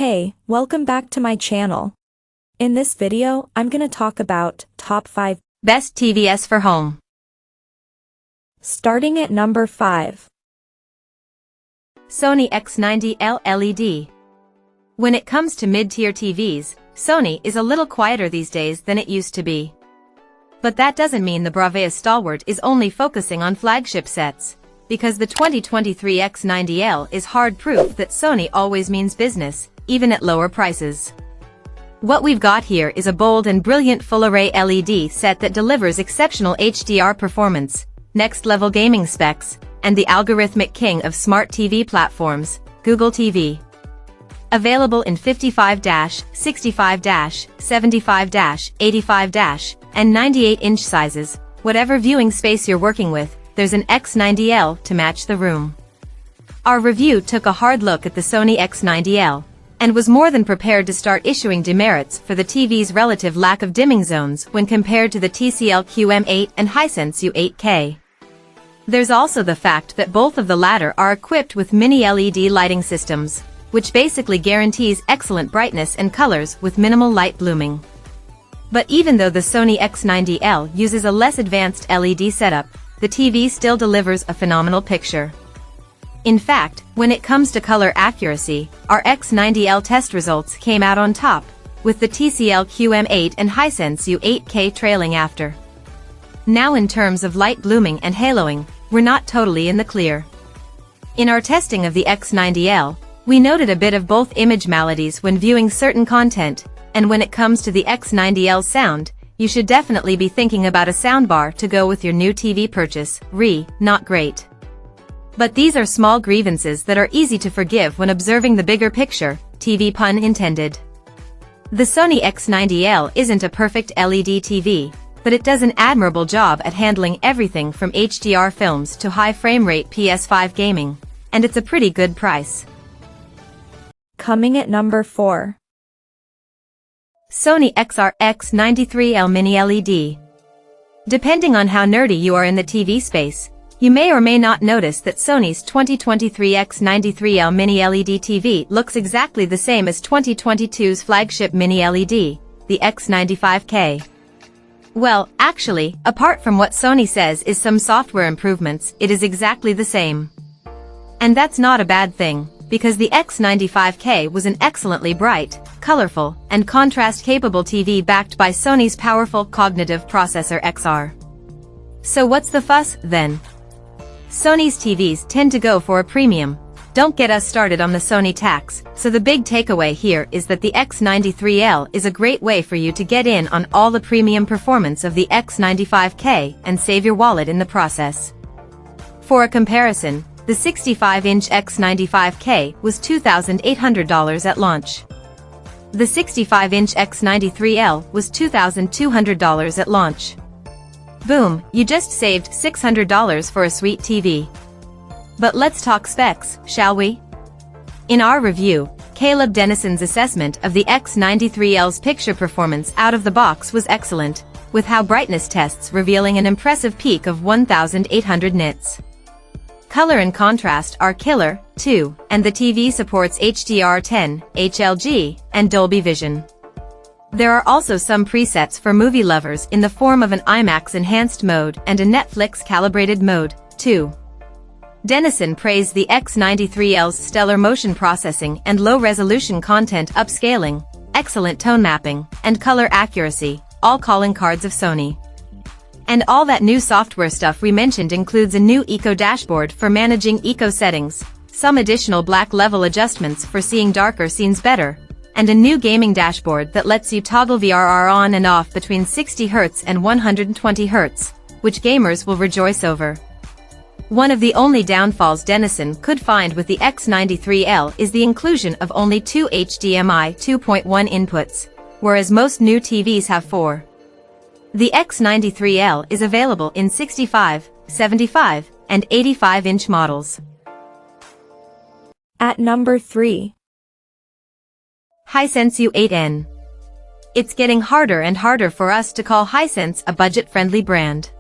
Hey, welcome back to my channel. In this video, I'm gonna talk about top 5 best TVS for home. Starting at number 5. Sony X90L LED. When it comes to mid-tier TVs, Sony is a little quieter these days than it used to be. But that doesn't mean the Bravia stalwart is only focusing on flagship sets, because the 2023 X90L is hard proof that Sony always means business, even at lower prices. What we've got here is a bold and brilliant full-array LED set that delivers exceptional HDR performance, next-level gaming specs, and the algorithmic king of smart TV platforms, Google TV. Available in 55-, 65-, 75-, 85-, and 98-inch sizes, whatever viewing space you're working with, there's an X90L to match the room. Our review took a hard look at the Sony X90L, and was more than prepared to start issuing demerits for the TV's relative lack of dimming zones when compared to the TCL QM8 and Hisense U8N. There's also the fact that both of the latter are equipped with mini LED lighting systems, which basically guarantees excellent brightness and colors with minimal light blooming. But even though the Sony X90L uses a less advanced LED setup, the TV still delivers a phenomenal picture. In fact, when it comes to color accuracy, our X90L test results came out on top, with the TCL QM8 and Hisense U8N trailing after. Now in terms of light blooming and haloing, we're not totally in the clear. In our testing of the X90L, we noted a bit of both image maladies when viewing certain content, and when it comes to the X90L sound, you should definitely be thinking about a soundbar to go with your new TV purchase. Not great. But these are small grievances that are easy to forgive when observing the bigger picture, TV pun intended. The Sony X90L isn't a perfect LED TV, but it does an admirable job at handling everything from HDR films to high frame rate PS5 gaming, and it's a pretty good price. Coming at number 4. Sony XR X93L Mini LED. Depending on how nerdy you are in the TV space, you may or may not notice that Sony's 2023 X93L Mini LED TV looks exactly the same as 2022's flagship Mini LED, the X95L. Well, actually, apart from what Sony says is some software improvements, it is exactly the same. And that's not a bad thing, because the X95L was an excellently bright, colorful, and contrast-capable TV backed by Sony's powerful cognitive processor XR. So what's the fuss, then? Sony's TVs tend to go for a premium. Don't get us started on the Sony tax, so the big takeaway here is that the X93L is a great way for you to get in on all the premium performance of the X95L and save your wallet in the process. For a comparison, the 65-inch X95L was $2,800 at launch. The 65-inch X93L was $2,200 at launch. Boom, you just saved $600 for a sweet TV. But let's talk specs, shall we? In our review, Caleb Dennison's assessment of the X93L's picture performance out of the box was excellent, with how brightness tests revealing an impressive peak of 1,800 nits. Color and contrast are killer, too, and the TV supports HDR10, HLG, and Dolby Vision. There are also some presets for movie lovers in the form of an IMAX enhanced mode and a Netflix calibrated mode, too. Dennison praised the X93L's stellar motion processing and low-resolution content upscaling, excellent tone mapping, and color accuracy, all calling cards of Sony. And all that new software stuff we mentioned includes a new Eco dashboard for managing Eco settings, some additional black level adjustments for seeing darker scenes better, and a new gaming dashboard that lets you toggle VRR on and off between 60 Hz and 120 Hz, which gamers will rejoice over. One of the only downfalls Dennison could find with the X93L is the inclusion of only 2 HDMI 2.1 inputs, whereas most new TVs have 4. The X93L is available in 65, 75, and 85-inch models. At number 3. Hisense U8N. It's getting harder and harder for us to call Hisense a budget-friendly brand.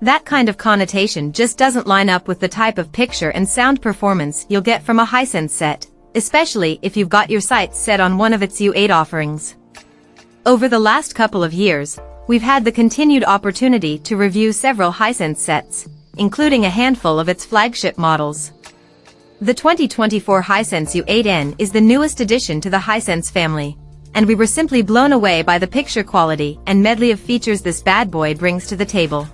That kind of connotation just doesn't line up with the type of picture and sound performance you'll get from a Hisense set, especially if you've got your sights set on one of its U8 offerings. Over the last couple of years, we've had the continued opportunity to review several Hisense sets, including a handful of its flagship models. The 2024 Hisense U8N is the newest addition to the Hisense family, and we were simply blown away by the picture quality and medley of features this bad boy brings to the table.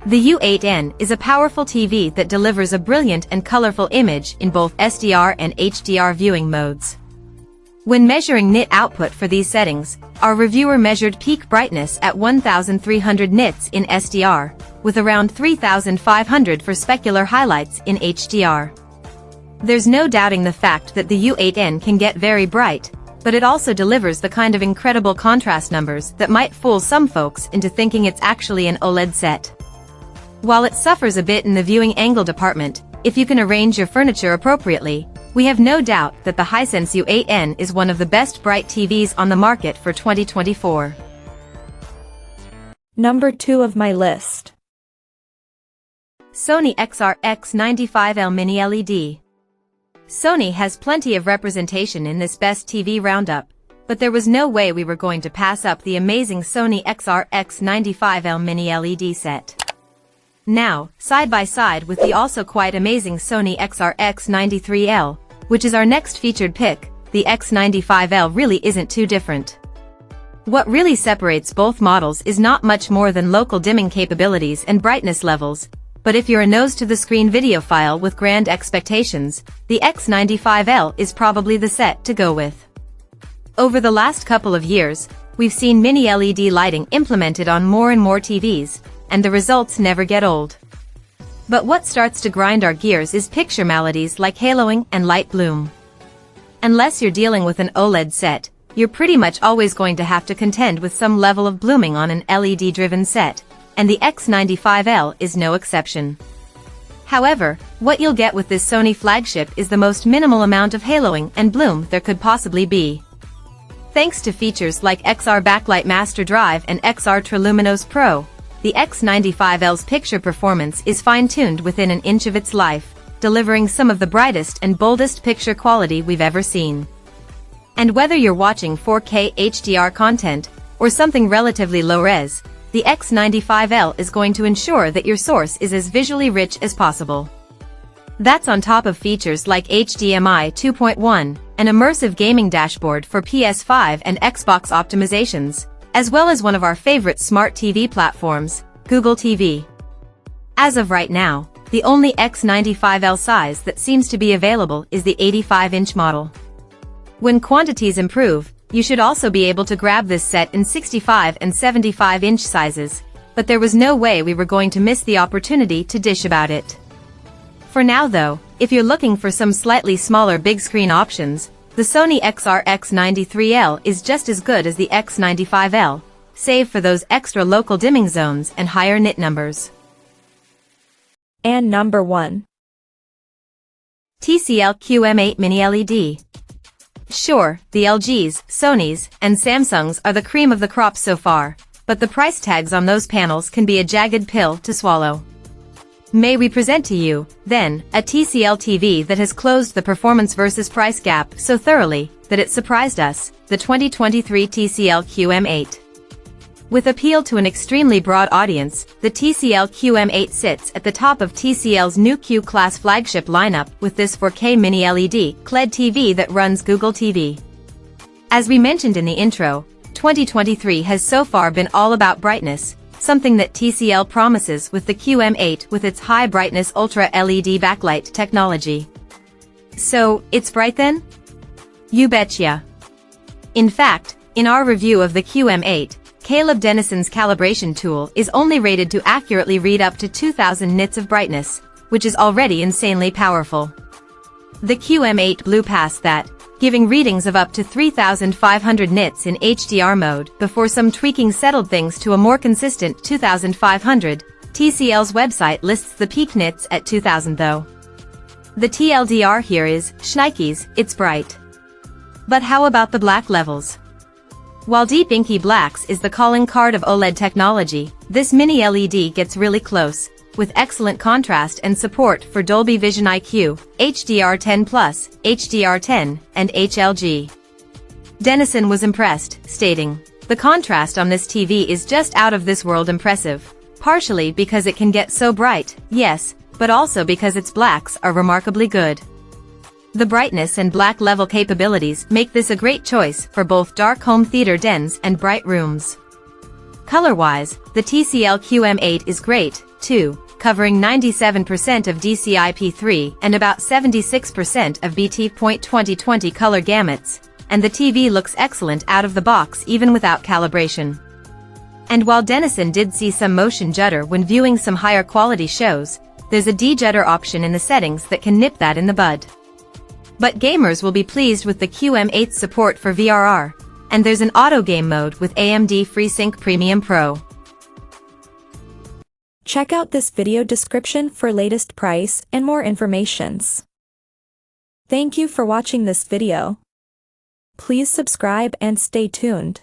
The U8N is a powerful TV that delivers a brilliant and colorful image in both SDR and HDR viewing modes. When measuring nit output for these settings, our reviewer measured peak brightness at 1,300 nits in SDR, with around 3,500 for specular highlights in HDR. There's no doubting the fact that the U8N can get very bright, but it also delivers the kind of incredible contrast numbers that might fool some folks into thinking it's actually an OLED set. While it suffers a bit in the viewing angle department, if you can arrange your furniture appropriately, we have no doubt that the Hisense U8N is one of the best bright TVs on the market for 2024. Number 2 of my list. Sony XR X95L Mini LED. Sony has plenty of representation in this best TV roundup, but there was no way we were going to pass up the amazing Sony XR X95L Mini LED set. Now, side by side with the also quite amazing Sony XR X93L, which is our next featured pick, the X95L really isn't too different. What really separates both models is not much more than local dimming capabilities and brightness levels, but if you're a nose-to-the-screen videophile with grand expectations, the X95L is probably the set to go with. Over the last couple of years, we've seen mini LED lighting implemented on more and more TVs, and the results never get old. But what starts to grind our gears is picture maladies like haloing and light bloom. Unless you're dealing with an OLED set, you're pretty much always going to have to contend with some level of blooming on an LED-driven set, and the X95L is no exception. However, what you'll get with this Sony flagship is the most minimal amount of haloing and bloom there could possibly be. Thanks to features like XR Backlight Master Drive and XR Triluminos Pro, the X95L's picture performance is fine-tuned within an inch of its life, delivering some of the brightest and boldest picture quality we've ever seen. And whether you're watching 4K HDR content, or something relatively low-res, the X95L is going to ensure that your source is as visually rich as possible. That's on top of features like HDMI 2.1, an immersive gaming dashboard for PS5 and Xbox optimizations, as well as one of our favorite smart TV platforms, Google TV. As of right now, the only X95L size that seems to be available is the 85-inch model. When quantities improve, you should also be able to grab this set in 65 and 75-inch sizes, but there was no way we were going to miss the opportunity to dish about it. For now though, if you're looking for some slightly smaller big screen options, the Sony XR X93L is just as good as the X95L, save for those extra local dimming zones and higher nit numbers. And number 1. TCL QM8 Mini LED. Sure, the LGs, Sonys, and Samsungs are the cream of the crop so far, but the price tags on those panels can be a jagged pill to swallow. May we present to you, then, a TCL TV that has closed the performance versus price gap so thoroughly that it surprised us, the 2023 TCL QM8. With appeal to an extremely broad audience, the TCL QM8 sits at the top of TCL's new Q-Class flagship lineup with this 4K Mini LED QLED TV that runs Google TV. As we mentioned in the intro, 2023 has so far been all about brightness, something that TCL promises with the QM8 with its high brightness Ultra LED backlight technology. So, it's bright then? You betcha. In fact, in our review of the QM8, Caleb Dennison's calibration tool is only rated to accurately read up to 2000 nits of brightness, which is already insanely powerful. The QM8 blew past that, giving readings of up to 3,500 nits in HDR mode before some tweaking settled things to a more consistent 2,500. TCL's website lists the peak nits at 2,000 though. The TLDR here is, shnikes, it's bright. But how about the black levels? While deep inky blacks is the calling card of OLED technology, this mini LED gets really close, with excellent contrast and support for Dolby Vision IQ, HDR10+, HDR10, and HLG. Dennison was impressed, stating, "The contrast on this TV is just out of this world impressive. Partially because it can get so bright, yes, but also because its blacks are remarkably good. The brightness and black level capabilities make this a great choice for both dark home theater dens and bright rooms." Color-wise, the TCL QM8 is great, too, covering 97% of DCI-P3 and about 76% of BT.2020 color gamuts, and the TV looks excellent out of the box even without calibration. And while Dennison did see some motion judder when viewing some higher quality shows, there's a de-judder option in the settings that can nip that in the bud. But gamers will be pleased with the QM8's support for VRR, and there's an auto game mode with AMD FreeSync Premium Pro. Check out this video description for latest price and more informations. Thank you for watching this video. Please subscribe and stay tuned.